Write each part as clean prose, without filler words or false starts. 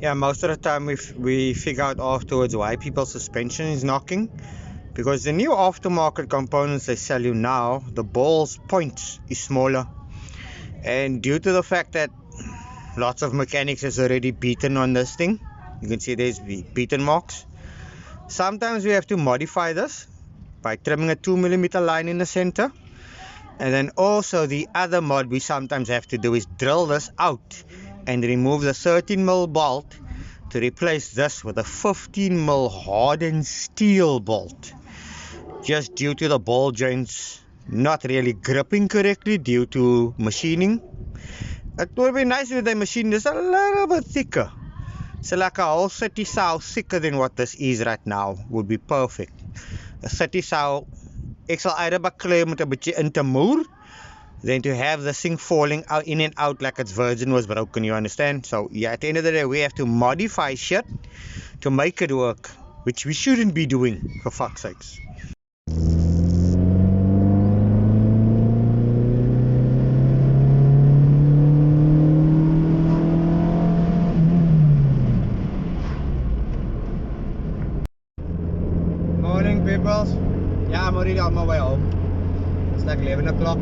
Yeah, most of the time we figure out afterwards why people's suspension is knocking. Because the new aftermarket components they sell you now, the ball's point is smaller. And due to the fact that lots of mechanics has already beaten on this thing, you can see there's beaten marks. Sometimes we have to modify this by trimming a 2mm line in the center. And then also the other mod we sometimes have to do is drill this out and remove the 13mm bolt to replace this with a 15mm hardened steel bolt, just due to the ball joints not really gripping correctly due to machining. It would be nice if they machined this a little bit thicker, so like a whole 30 sow thicker than what this is right now would be perfect. A 30 sow, ek sal either baklei met 'n bietjie in te moer than to have this thing falling out in and out like its virgin was broken, you understand? So yeah, at the end of the day we have to modify shit to make it work, which we shouldn't be doing, for fuck's sakes. Morning peoples. Yeah, I'm already on my way home. It's like 11 o'clock.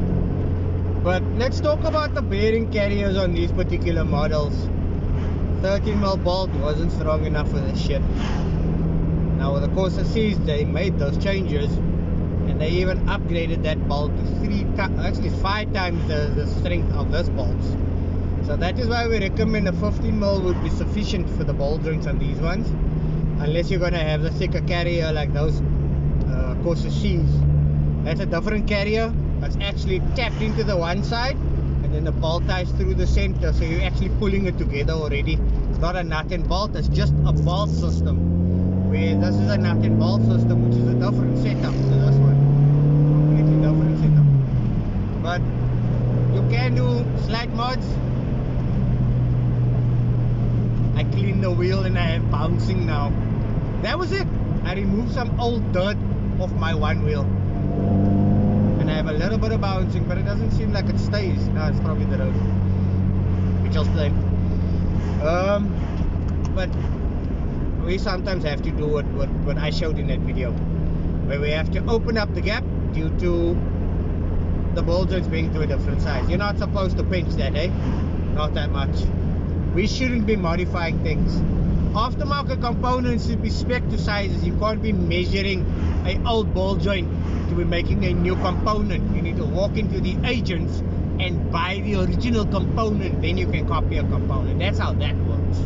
But let's talk about the bearing carriers on these particular models. 13mm bolt wasn't strong enough for this shit. Now with the Corsa Cs, they made those changes and they even upgraded that bolt to 5 times the strength of this bolt. So that is why we recommend a 15mm would be sufficient for the ball joints on these ones, unless you're gonna have the thicker carrier like those Corsa Cs. That's a different carrier. It's actually tapped into the one side and then the bolt ties through the center, so you're actually pulling it together already. It's not a nut and bolt, it's just a bolt system, where this is a nut and bolt system, which is a different setup to this one. Completely different setup. But you can do slight mods. I cleaned the wheel and I am bouncing now. That was it. I removed some old dirt off my one wheel and I have a little bit of bouncing, but it doesn't seem like it stays. No, it's probably the road, which I'll explain. But we sometimes have to do what I showed in that video, where we have to open up the gap due to the ball joints being to a different size. You're not supposed to pinch that, eh? Not that much. We shouldn't be modifying things. Aftermarket components should be spec to sizes. You can't be measuring an old ball joint to be making a new component. You need to walk into the agents and buy the original component, then you can copy a component. That's how that works.